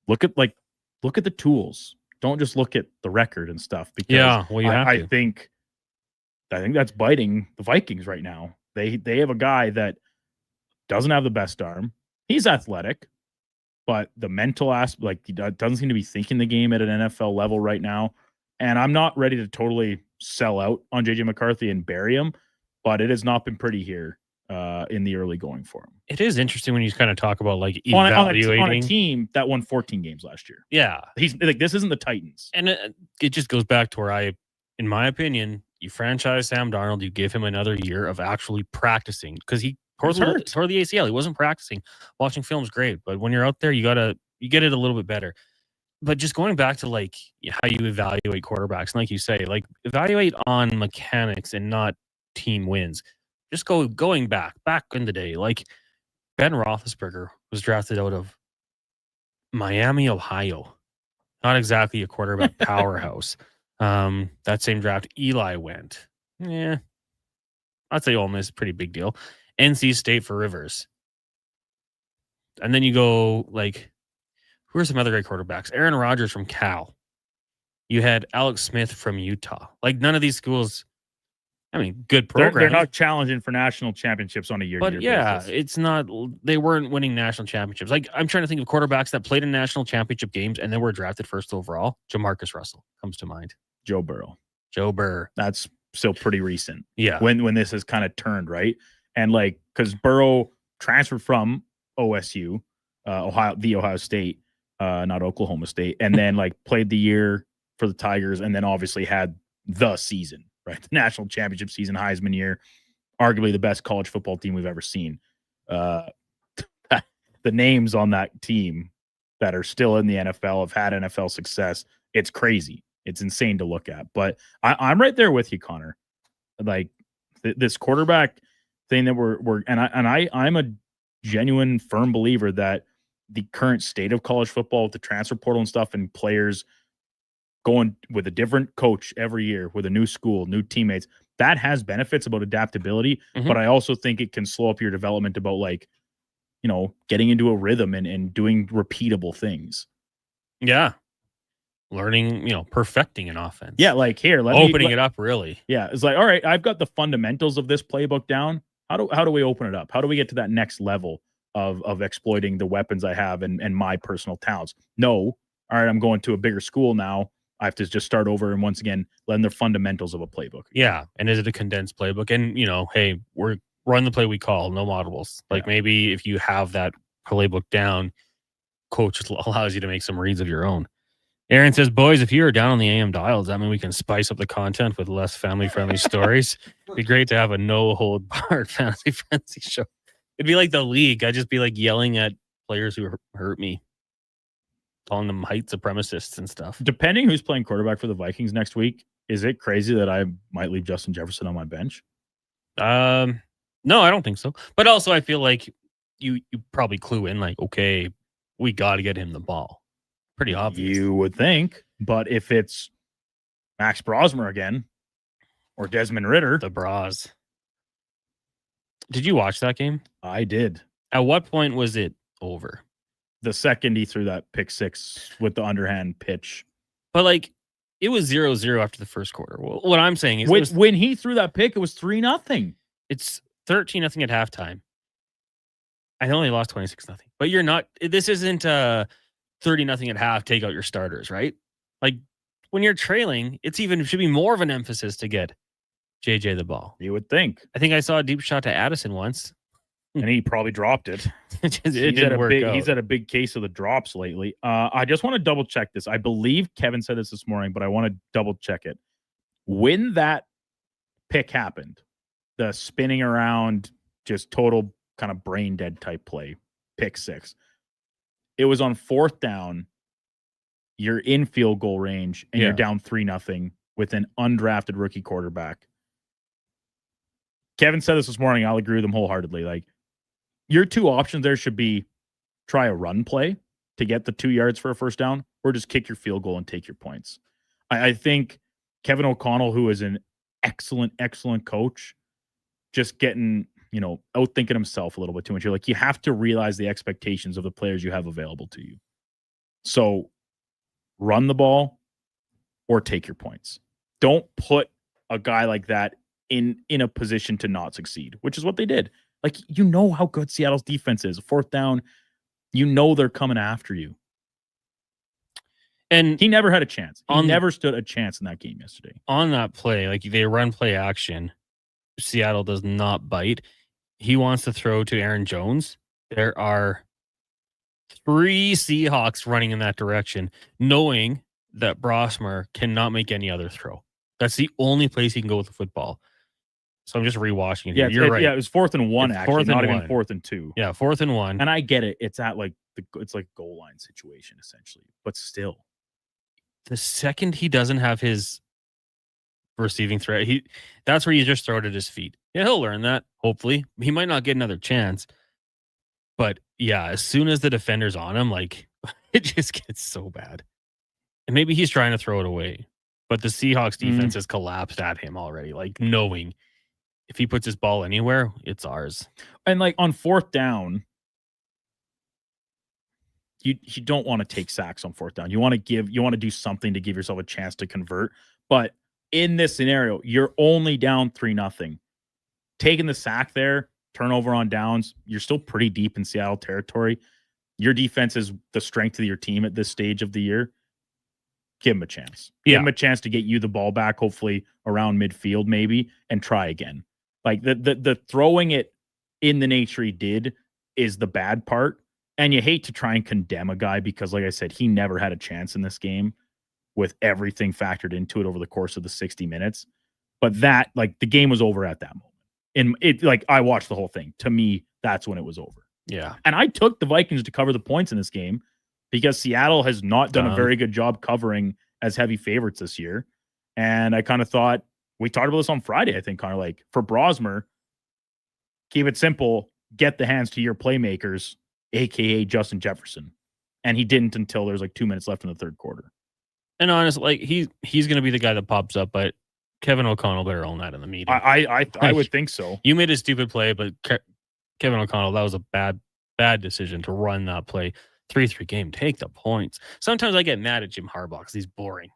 Look at the tools. Don't just look at the record and stuff. Because I think that's biting the Vikings right now. They have a guy that doesn't have the best arm. He's athletic, but the mental aspect, he doesn't seem to be thinking the game at an NFL level right now. And I'm not ready to totally sell out on J.J. McCarthy and bury him, but it has not been pretty here in the early going for him. It is interesting when you kind of talk about evaluating on a team that won 14 games last year. Yeah. He's this isn't the Titans. And it just goes back to where in my opinion, you franchise Sam Darnold, you give him another year of actually practicing, because he tore the ACL. He wasn't practicing. Watching film's great, but when you're out there, you get it a little bit better. But just going back to how you evaluate quarterbacks, and like you say, evaluate on mechanics and not team wins. Just going back in the day, Ben Roethlisberger was drafted out of Miami, Ohio. Not exactly a quarterback powerhouse. That same draft, Eli went. Yeah, I'd say Ole Miss, pretty big deal. NC State for Rivers. And then you go who are some other great quarterbacks? Aaron Rodgers from Cal. You had Alex Smith from Utah. None of these schools, good programs. They're not challenging for national championships on a year-to-year basis. But yeah, basis. it's not. They weren't winning national championships. I'm trying to think of quarterbacks that played in national championship games and then were drafted first overall. Jamarcus Russell comes to mind. Joe Burrow. That's still pretty recent. Yeah. When this has kind of turned, right? And because Burrow transferred from OSU, Ohio State, not Oklahoma State, and then played the year for the Tigers, and then obviously had the season, right? The national championship season, Heisman year, arguably the best college football team we've ever seen. The names on that team that are still in the NFL have had NFL success. It's crazy. It's insane to look at. But I'm right there with you, Connor. This quarterback thing that I'm a genuine firm believer that the current state of college football with the transfer portal and stuff and players going with a different coach every year with a new school, new teammates, that has benefits about adaptability. But I also think it can slow up your development about like, you know, getting into a rhythm and doing repeatable things. Yeah. Learning, you know, perfecting an offense. Yeah, like here, opening it up really. Yeah, it's like, all right, I've got the fundamentals of this playbook down. How do we open it up? How do we get to that next level of exploiting the weapons I have and my personal talents? No, all right, I'm going to a bigger school now. I have to just start over and once again learn the fundamentals of a playbook. Yeah, and is it a condensed playbook? And you know, hey, we're run the play we call, no models. Like maybe if you have that playbook down, coach allows you to make some reads of your own. Aaron says, boys, if you are down on the AM dial, does that mean we can spice up the content with less family-friendly stories? It'd be great to have a no-hold-barred fantasy frenzy show. It'd be like the league. I'd just be like yelling at players who hurt me, calling them white supremacists and stuff. Depending who's playing quarterback for the Vikings next week, is it crazy that I might leave Justin Jefferson on my bench? No, I don't think so. But also, I feel like you probably clue in like, okay, we got to get him the ball. Pretty obvious. You would think, but if it's Max Brosmer again or Desmond Ridder, the Bras. Did you watch that game? I did. At what point was it over? The second he threw that pick six with the underhand pitch. But like, it was 0-0 after the first quarter. Well, what I'm saying is, when he threw that pick, it was 3-0. It's 13-0 at halftime. I only lost 26-0. But you're not. This isn't 30-0 at half, take out your starters, right? Like when you're trailing, it should be more of an emphasis to get JJ the ball. You would think. I think I saw a deep shot to Addison once. And he probably dropped it. It didn't work out. He's had a big case of the drops lately. I just want to double check this. I believe Kevin said this morning, but I want to double check it. When that pick happened, the spinning around, just total kind of brain dead type play, pick six. It was on 4th down. You're in field goal range and you're down 3-0 with an undrafted rookie quarterback. Kevin said this morning. I'll agree with him wholeheartedly. Like, your two options there should be try a run play to get the 2 yards for a first down, or just kick your field goal and take your points. I think Kevin O'Connell, who is an excellent, excellent coach, just getting, outthinking himself a little bit too much. You're like, you have to realize the expectations of the players you have available to you. So run the ball or take your points. Don't put a guy like that in a position to not succeed, which is what they did. Like, how good Seattle's defense is. 4th down, they're coming after you. And he never had a chance. He never stood a chance in that game yesterday. On that play, like they run play action, Seattle does not bite. He wants to throw to Aaron Jones. There are 3 Seahawks running in that direction, knowing that Brosmer cannot make any other throw. That's the only place he can go with the football. So I'm just rewatching it. Yeah, You're right. Yeah, it was 4th and 1, actually, not even 4th and 2. Yeah, 4th and 1. And I get it. It's at it's like goal line situation, essentially. But still. The second he doesn't have his receiving threat, that's where you just throw it at his feet. Yeah, he'll learn that, hopefully. He might not get another chance. But yeah, as soon as the defender's on him, like, it just gets so bad. And maybe he's trying to throw it away. But the Seahawks defense has collapsed at him already, like knowing if he puts his ball anywhere, it's ours. And like on 4th down, you don't want to take sacks on 4th down. You want to do something to give yourself a chance to convert. But in this scenario, you're only down 3-0. Taking the sack there, turnover on downs, you're still pretty deep in Seattle territory. Your defense is the strength of your team at this stage of the year. Give him a chance. Give him a chance to get you the ball back, hopefully around midfield maybe, and try again. Like the throwing it in the nature he did is the bad part. And you hate to try and condemn a guy because, like I said, he never had a chance in this game with everything factored into it over the course of the 60 minutes. But that, like, the game was over at that moment. And it, like, I watched the whole thing. To me, that's when it was over. Yeah. And I took the Vikings to cover the points in this game because Seattle has not done a very good job covering as heavy favorites this year. And I kind of thought, we talked about this on Friday, I think, Connor, like, for Brosmer, keep it simple, get the hands to your playmakers, a.k.a. Justin Jefferson. And he didn't until there's like 2 minutes left in the third quarter. And honestly, like he's going to be the guy that pops up, but Kevin O'Connell better own that in the meeting. I would think so. You made a stupid play, but Kevin O'Connell, that was a bad decision to run that play. 3-3 game. Take the points. Sometimes I get mad at Jim Harbaugh because he's boring.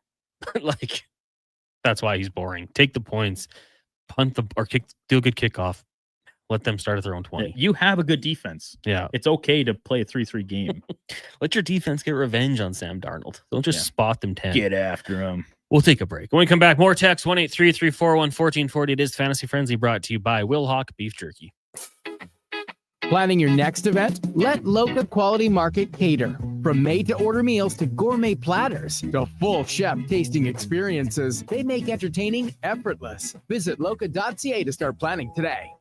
Like, that's why he's boring. Take the points, punt or do a good kickoff. Let them start at their own 20. You have a good defense. Yeah. It's okay to play a 3-3 game. Let your defense get revenge on Sam Darnold. Don't just spot them 10. Get after him. We'll take a break. When we come back, more text 1-833-401-1440. It is Fantasy Frenzy, brought to you by Will Hawk Beef Jerky. Planning your next event? Let Loca Quality Market cater. From made-to-order meals to gourmet platters to full chef tasting experiences, they make entertaining effortless. Visit loca.ca to start planning today.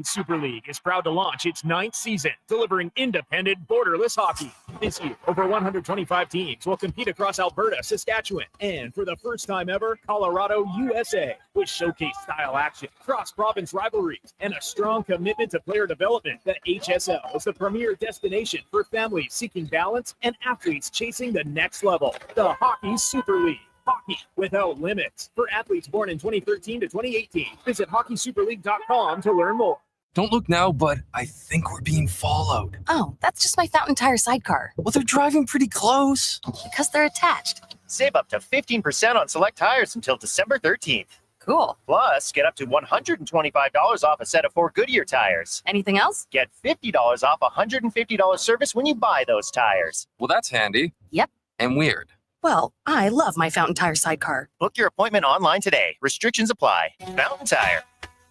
Super League is proud to launch its 9th season, delivering independent, borderless hockey. This year, over 125 teams will compete across Alberta, Saskatchewan, and for the first time ever, Colorado, USA, with showcase style action, cross-province rivalries, and a strong commitment to player development. The HSL is the premier destination for families seeking balance and athletes chasing the next level. The Hockey Super League. Hockey without limits. For athletes born in 2013 to 2018, visit hockeysuperleague.com to learn more. Don't look now, but I think we're being followed. Oh, that's just my Fountain Tire sidecar. Well, they're driving pretty close. Because they're attached. Save up to 15% on select tires until December 13th. Cool. Plus, get up to $125 off a set of 4 Goodyear tires. Anything else? Get $50 off a $150 service when you buy those tires. Well, that's handy. Yep. And weird. Well, I love my Fountain Tire sidecar. Book your appointment online today. Restrictions apply. Fountain Tire.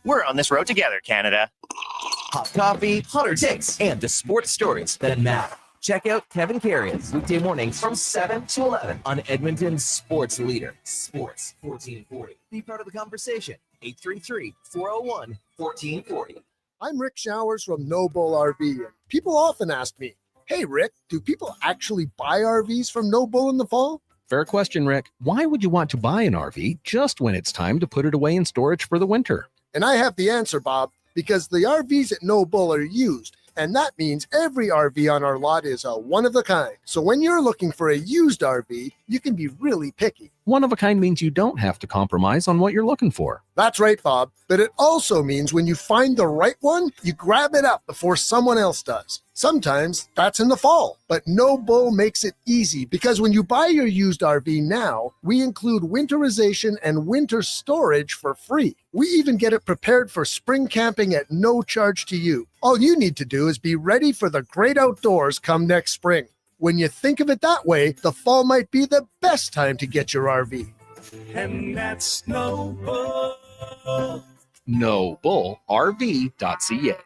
We're on this road together, Canada. Hot coffee, hotter takes, and the sports stories that matter. Check out Kevin Carrion's weekday mornings from 7 to 11 on Edmonton's sports leader, Sports 1440. Be part of the conversation. 833-401-1440. I'm Rick Showers from No Bull RV, and people often ask me, hey, Rick, do people actually buy RVs from No Bull in the fall? Fair question, Rick. Why would you want to buy an RV just when it's time to put it away in storage for the winter? And I have the answer, Bob, because the RVs at No Bull are used, and that means every RV on our lot is a one-of-a-kind. So when you're looking for a used RV, you can be really picky. One of a kind means you don't have to compromise on what you're looking for. That's right, Bob. But it also means when you find the right one, you grab it up before someone else does. Sometimes that's in the fall, but No Bull makes it easy because when you buy your used RV now, we include winterization and winter storage for free. We even get it prepared for spring camping at no charge to you. All you need to do is be ready for the great outdoors come next spring. When you think of it that way, the fall might be the best time to get your RV. And that's No Bull. NoBullRV.ca.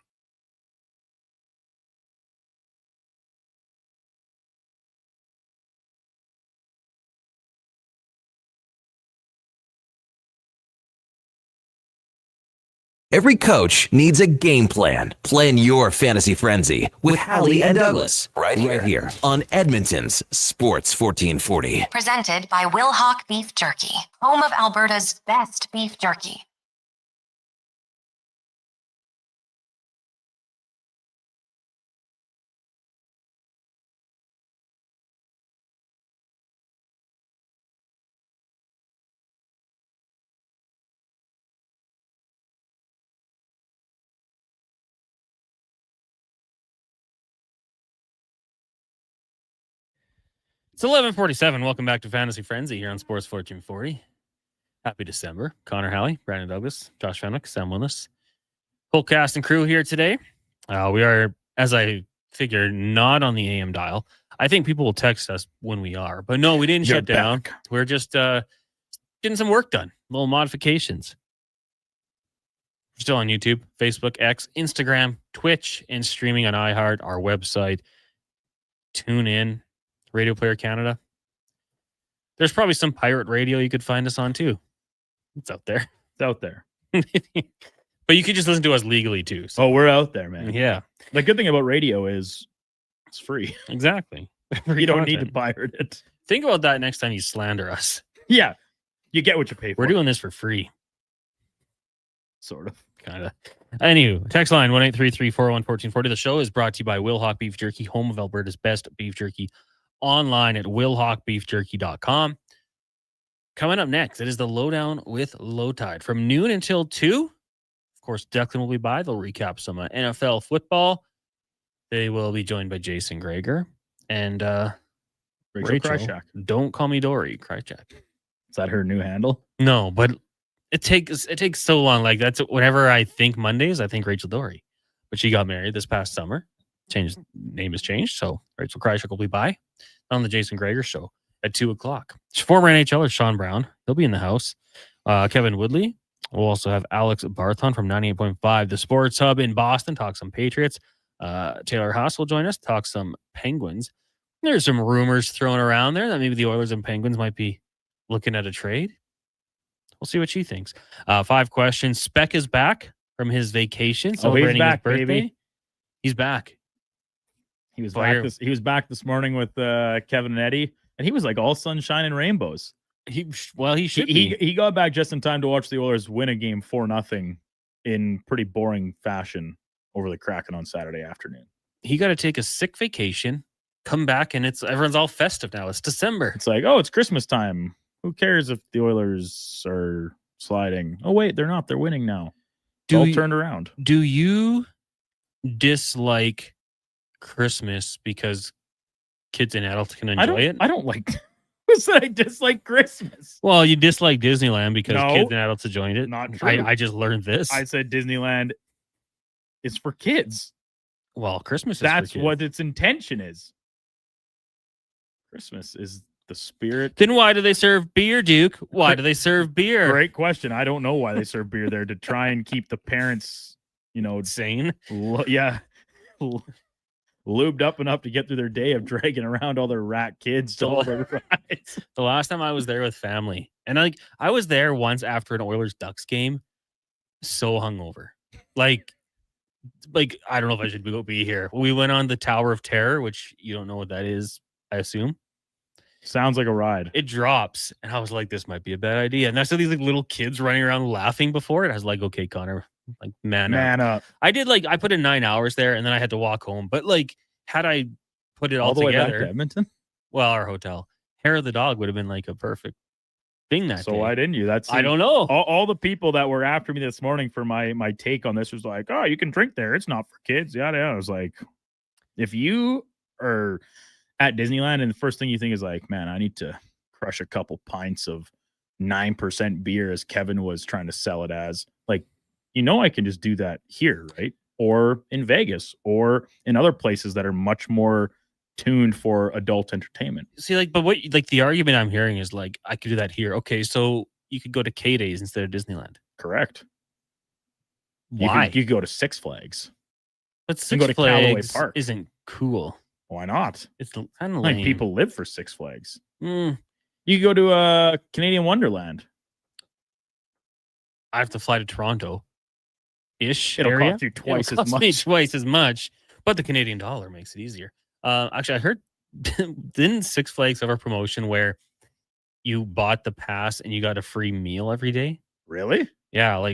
Every coach needs a game plan. Plan your fantasy frenzy with Halley and Douglas right here on Edmonton's Sports 1440. Presented by Will Hawk Beef Jerky, home of Alberta's best beef jerky. It's 11:47. Welcome back to Fantasy Frenzy here on Sports 1440. Happy December. Connor Halley, Brandon Douglas, Josh Fenwick, Sam Willis. Full cast and crew here today. We are, as I figured, not on the AM dial. I think people will text us when we are, but no, we didn't shut down. We're just getting some work done, little modifications. We're still on YouTube, Facebook, X, Instagram, Twitch, and streaming on iHeart, our website. Tune in. Radio Player Canada. There's probably some pirate radio you could find us on too. It's out there. It's out there. But you could just listen to us legally too. So. Oh, we're out there, man. Yeah. The good thing about radio is it's free. Exactly. You don't need to pirate it. Think about that next time you slander us. Yeah. You get what you pay for. We're doing this for free. Sort of. Kind of. Anywho, text line 1-833-401-1440. The show is brought to you by Will Hawk Beef Jerky, home of Alberta's best beef jerky online at willhawkbeefjerky.com. Coming up next, it is the Lowdown with Low Tide from noon until 2. Of course, Declan will be by. They'll recap some NFL football. They will be joined by Jason Greger and Rachel Krychak. Don't call me Dory Krychak. Is that her new handle? No, but it takes so long. Like that's whenever I think Mondays, I think Rachel Dory. But she got married this past summer. Name has changed. So Rachel Krychak will be by on the Jason Greger show at 2:00. Former NHLer Sean Brown. He'll be in the house. Kevin Woodley. We'll also have Alex Barthon from 98.5, the Sports Hub in Boston, talk some Patriots. Taylor Haas will join us, talk some Penguins. There's some rumors thrown around there that maybe the Oilers and Penguins might be looking at a trade. We'll see what she thinks. 5 questions. Speck is back from his vacation, celebrating he's back, his birthday. baby. He's back. He was back this morning with Kevin and Eddie, and he was like all sunshine and rainbows. He should be. He got back just in time to watch the Oilers win a game 4-0 in pretty boring fashion over the Kraken on Saturday afternoon. He got to take a sick vacation, come back, and everyone's all festive now. It's December. It's like, oh, it's Christmas time. Who cares if the Oilers are sliding? Oh, wait, they're not. They're winning now. All turned around. Do you dislike Christmas because kids and adults can enjoy it? I don't like... Who said I dislike Christmas? Well, you dislike Disneyland because kids and adults enjoyed it. Not true. I just learned this. I said Disneyland is for kids. Well, Christmas is That's for kids. what its intention is. Christmas is the spirit. Then why do they serve beer, Duke? Why do they serve beer? Great question. I don't know why they serve beer there, to try and keep the parents, sane. Lubed up enough to get through their day of dragging around all their rat kids to all their rides. The last time I was there with family, and I was there once after an Oilers Ducks game, so hungover. Like I don't know if I should be here. We went on the Tower of Terror, which you don't know what that is, I assume. Sounds like a ride. It drops, and I was like, this might be a bad idea. And I saw these little kids running around laughing before it. I was like, okay, Connor, man up. I did I put in 9 hours there, and then I had to walk home. But had I put it all the together, way back to Edmonton, well, our hotel, Hair of the Dog would have been a perfect thing that day. So why didn't you? I don't know. All the people that were after me this morning for my take on this was like, oh, you can drink there. It's not for kids. Yeah. I was like, if you are at Disneyland and the first thing you think is like, man, I need to crush a couple pints of 9% beer, as Kevin was trying to sell it as, I can just do that here, right? Or in Vegas or in other places that are much more tuned for adult entertainment. See, but what the argument I'm hearing is I could do that here. Okay, so you could go to K-Days instead of Disneyland. Correct. Why? You could go to Six Flags. But Six Flags isn't cool. Why not? It's kind of lame. People live for Six Flags. You could go to Canadian Wonderland. I have to fly to Toronto. It'll cost you twice as much. Me twice as much, but the Canadian dollar makes it easier. Actually, I heard didn't Six Flags have a promotion where you bought the pass and you got a free meal every day? Really? Yeah,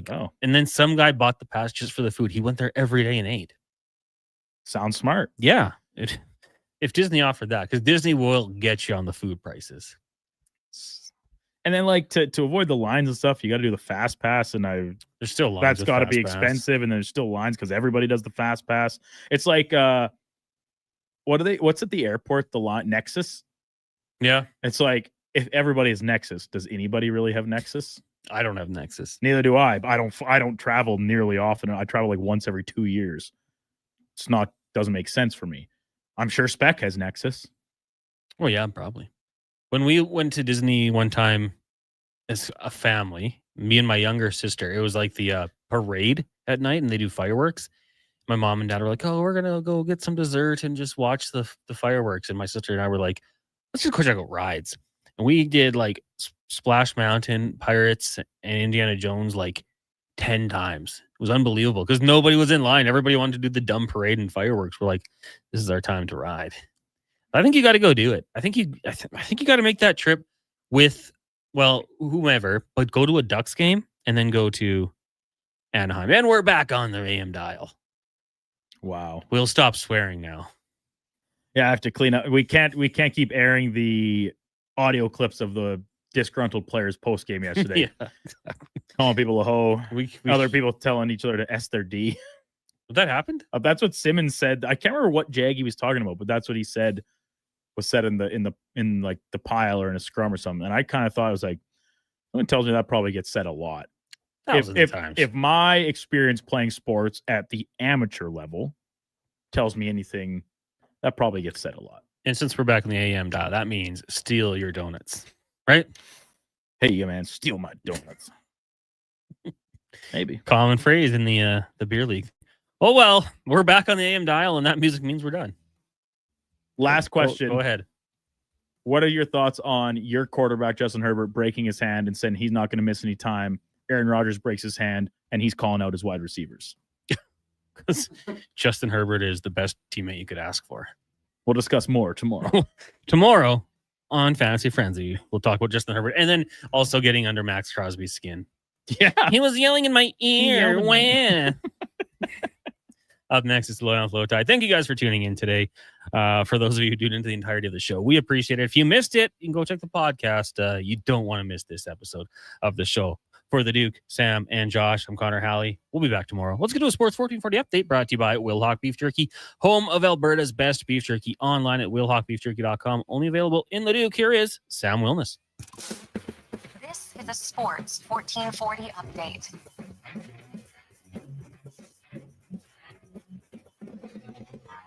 and then some guy bought the pass just for the food. He went there every day and ate. Sounds smart. Yeah, if Disney offered that, because Disney will get you on the food prices. And then to avoid the lines and stuff, you got to do the fast pass, and there's still lines. That's got to be expensive, and there's still lines because everybody does the fast pass. It's like what's at the airport? The line Nexus. Yeah, it's like if everybody has Nexus, does anybody really have Nexus? I don't have Nexus. Neither do I. I don't travel nearly often. I travel once every 2 years. Doesn't make sense for me. I'm sure Speck has Nexus. Well, yeah, probably. When we went to Disney one time as a family, me and my younger sister, it was the parade at night and they do fireworks. My mom and dad were like, oh, we're going to go get some dessert and just watch the fireworks. And my sister and I were like, let's just go check out rides. And we did Splash Mountain, Pirates, and Indiana Jones 10 times. It was unbelievable because nobody was in line. Everybody wanted to do the dumb parade and fireworks. We're like, this is our time to ride. I think you got to go do it. I think you got to make that trip with, whomever, but go to a Ducks game and then go to Anaheim. And we're back on the AM dial. Wow. We'll stop swearing now. Yeah, I have to clean up. We can't keep airing the audio clips of the disgruntled players post game yesterday. Yeah, exactly. Calling people a hoe. We Other people telling each other to S their D. That happened? That's what Simmons said. I can't remember what Jag he was talking about, but that's what he said was said in like the pile or in a scrum or something. And I kind of thought, I was like, someone tells me that probably gets said a lot. If my experience playing sports at the amateur level tells me anything, that probably gets said a lot. And since we're back in the AM dial, that means steal your donuts, right? Hey, yeah, man, steal my donuts. Maybe common phrase in the beer league. Oh well, we're back on the AM dial, and that music means we're done. Last question. Go ahead. What are your thoughts on your quarterback Justin Herbert breaking his hand and saying he's not going to miss any time? Aaron Rodgers breaks his hand and he's calling out his wide receivers. Because Justin Herbert is the best teammate you could ask for. We'll discuss more tomorrow. Tomorrow on Fantasy Frenzy, we'll talk about Justin Herbert and then also getting under Max Crosby's skin. Yeah. He was yelling in my ear. When? Up next is Low Down Flow Tide. Thank you guys for tuning in today. For those of you who tuned into the entirety of the show, we appreciate it. If you missed it, you can go check the podcast. You don't want to miss this episode of the show. For the Duke, Sam, and Josh, I'm Connor Halley. We'll be back tomorrow. Let's get to a Sports 1440 update brought to you by Wilhauk Beef Jerky, home of Alberta's best beef jerky, online at wilhaukbeefjerky.com. Only available in the Duke. Here is Sam Wilness. This is a Sports 1440 update.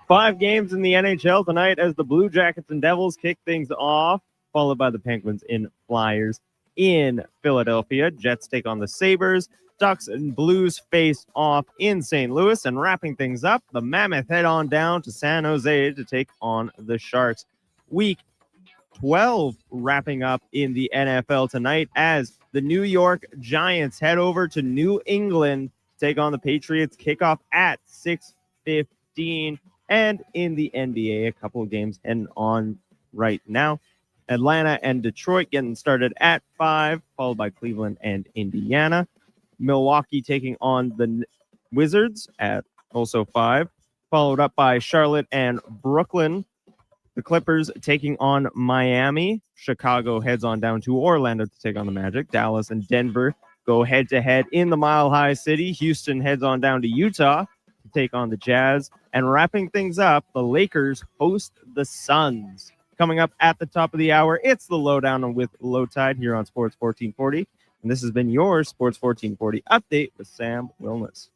Five games in the NHL tonight as the Blue Jackets and Devils kick things off, followed by the Penguins and Flyers in Philadelphia. Jets take on the Sabres. Ducks and Blues face off in St. Louis. And wrapping things up, the Mammoth head on down to San Jose to take on the Sharks. Week 12 wrapping up in the NFL tonight as the New York Giants head over to New England to take on the Patriots. Kickoff at 6:15. And in the NBA, a couple of games heading on right now. Atlanta and Detroit getting started at 5, followed by Cleveland and Indiana. Milwaukee taking on the Wizards at also 5, followed up by Charlotte and Brooklyn. The Clippers taking on Miami. Chicago heads on down to Orlando to take on the Magic. Dallas and Denver go head-to-head in the Mile High City. Houston heads on down to Utah to take on the Jazz. And wrapping things up, the Lakers host the Suns. Coming up at the top of the hour, it's the Lowdown with Low Tide here on Sports 1440. And this has been your Sports 1440 update with Sam Wilness.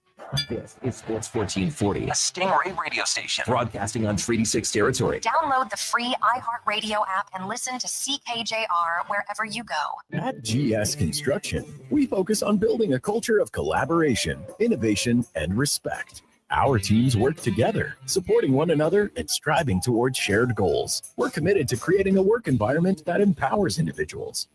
This is Sports 1440, a Stingray radio station broadcasting on Treaty 6 territory. Download the free iHeartRadio app and listen to CKJR wherever you go. At GS Construction, we focus on building a culture of collaboration, innovation, and respect. Our teams work together, supporting one another and striving towards shared goals. We're committed to creating a work environment that empowers individuals,